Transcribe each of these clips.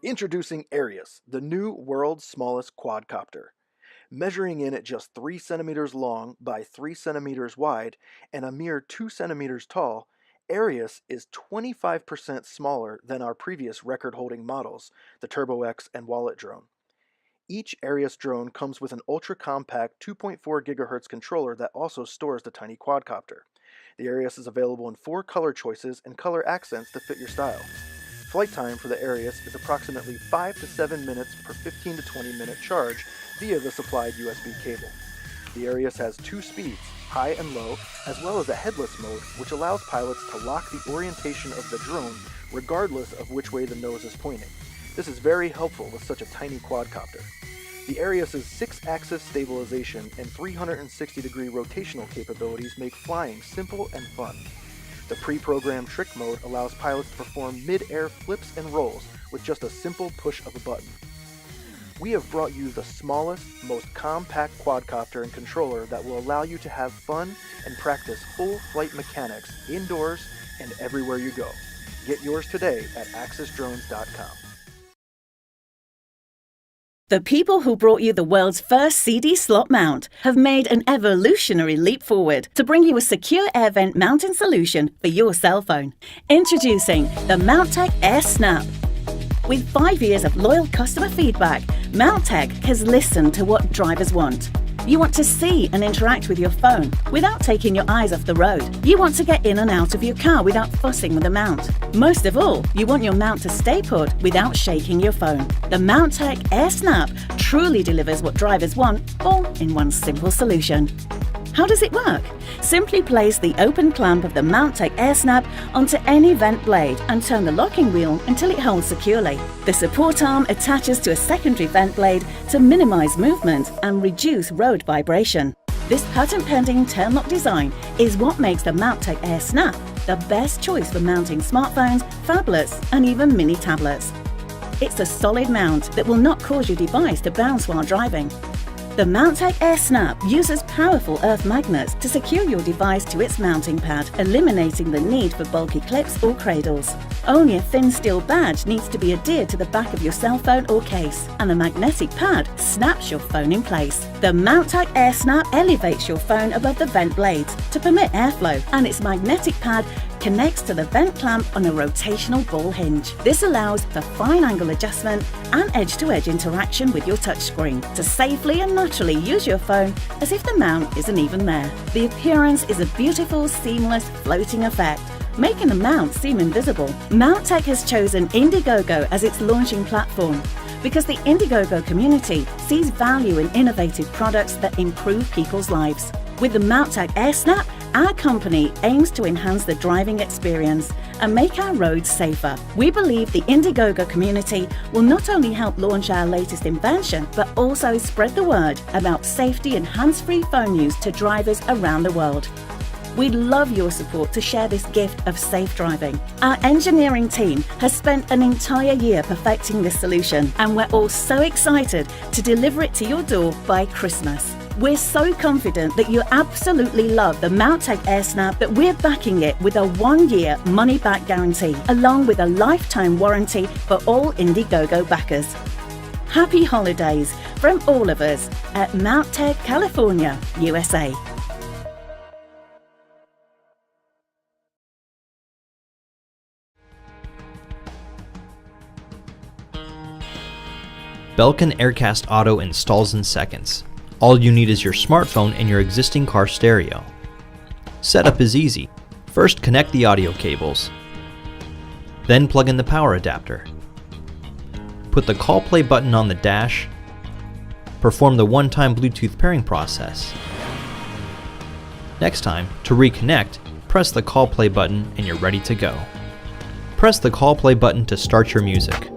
Introducing Arius, the new world's smallest quadcopter. Measuring in at just 3 centimeters long by 3 centimeters wide and a mere 2 centimeters tall, Arius is 25% smaller than our previous record-holding models, the Turbo X and Wallet drone. Each Arius drone comes with an ultra-compact 2.4 GHz controller that also stores the tiny quadcopter. The Arius is available in 4 color choices and color accents to fit your style. Flight time for the Arius is approximately 5 to 7 minutes per 15 to 20 minute charge via the supplied USB cable. The Arius has 2 speeds, high and low, as well as a headless mode, which allows pilots to lock the orientation of the drone regardless of which way the nose is pointing. This is very helpful with such a tiny quadcopter. The Arius's 6-axis stabilization and 360-degree rotational capabilities make flying simple and fun. The pre-programmed trick mode allows pilots to perform mid-air flips and rolls with just a simple push of a button. We have brought you the smallest, most compact quadcopter and controller that will allow you to have fun and practice full flight mechanics indoors and everywhere you go. Get yours today at axisdrones.com. The people who brought you the world's first CD slot mount have made an evolutionary leap forward to bring you a secure air vent mounting solution for your cell phone. Introducing the MountTech Air Snap. With 5 years of loyal customer feedback, MountTech has listened to what drivers want. You want to see and interact with your phone without taking your eyes off the road. You want to get in and out of your car without fussing with the mount. Most of all, you want your mount to stay put without shaking your phone. The MountTech Air Snap truly delivers what drivers want, all in one simple solution. How does it work? Simply place the open clamp of the MountTech Air Snap onto any vent blade and turn the locking wheel until it holds securely. The support arm attaches to a secondary vent blade to minimize movement and reduce road vibration. This patent-pending turn-lock design is what makes the MountTech Air Snap the best choice for mounting smartphones, phablets, and even mini tablets. It's a solid mount that will not cause your device to bounce while driving. The MountTech Air Snap uses powerful earth magnets to secure your device to its mounting pad, eliminating the need for bulky clips or cradles. Only a thin steel badge needs to be adhered to the back of your cell phone or case, and the magnetic pad snaps your phone in place. The MountTech Air Snap elevates your phone above the vent blades to permit airflow, and its magnetic pad connects to the vent clamp on a rotational ball hinge. This allows for fine angle adjustment and edge-to-edge interaction with your touchscreen to safely and naturally use your phone as if the mount isn't even there. The appearance is a beautiful, seamless, floating effect, making the mount seem invisible. MountTech has chosen Indiegogo as its launching platform because the Indiegogo community sees value in innovative products that improve people's lives. With the MountTech Air Snap, our company aims to enhance the driving experience and make our roads safer. We believe the Indiegogo community will not only help launch our latest invention, but also spread the word about safety and hands-free phone use to drivers around the world. We'd love your support to share this gift of safe driving. Our engineering team has spent an entire year perfecting this solution, and we're all so excited to deliver it to your door by Christmas. We're so confident that you absolutely love the MountTech Air Snap that we're backing it with a 1-year money-back guarantee, along with a lifetime warranty for all Indiegogo backers. Happy holidays from all of us at MountTech, California, USA. Belkin Aircast Auto installs in seconds. All you need is your smartphone and your existing car stereo. Setup is easy. First, connect the audio cables. Then plug in the power adapter. Put the call play button on the dash. Perform the one-time Bluetooth pairing process. Next time, to reconnect, press the call play button and you're ready to go. Press the call play button to start your music.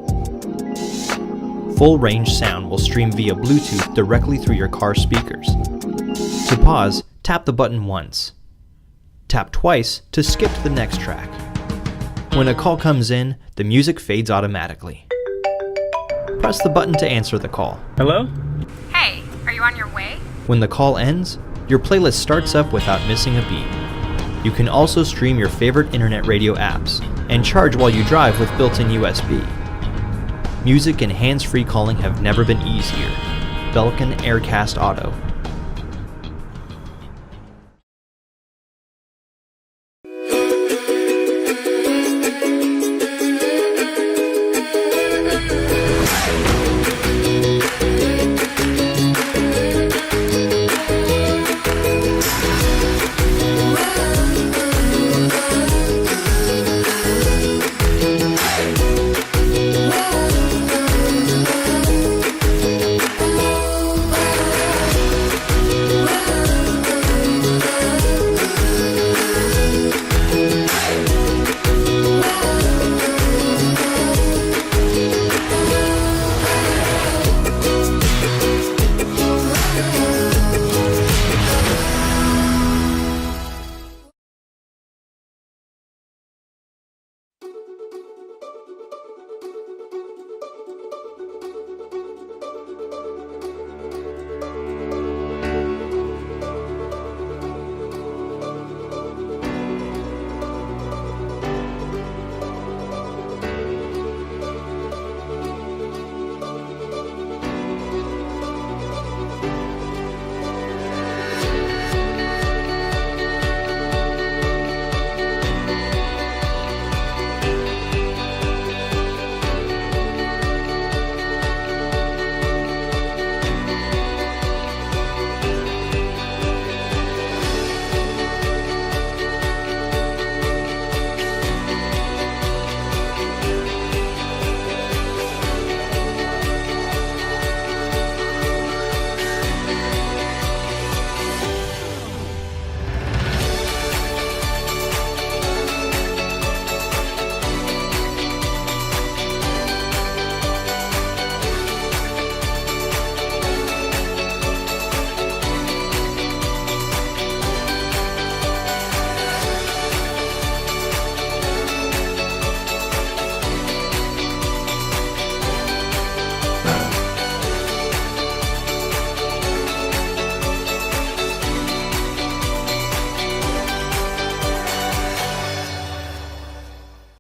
Full range sound will stream via Bluetooth directly through your car speakers. To pause, tap the button once. Tap twice to skip to the next track. When a call comes in, the music fades automatically. Press the button to answer the call. Hello? Hey, are you on your way? When the call ends, your playlist starts up without missing a beat. You can also stream your favorite internet radio apps and charge while you drive with built-in USB. Music and hands-free calling have never been easier. Belkin Aircast Auto.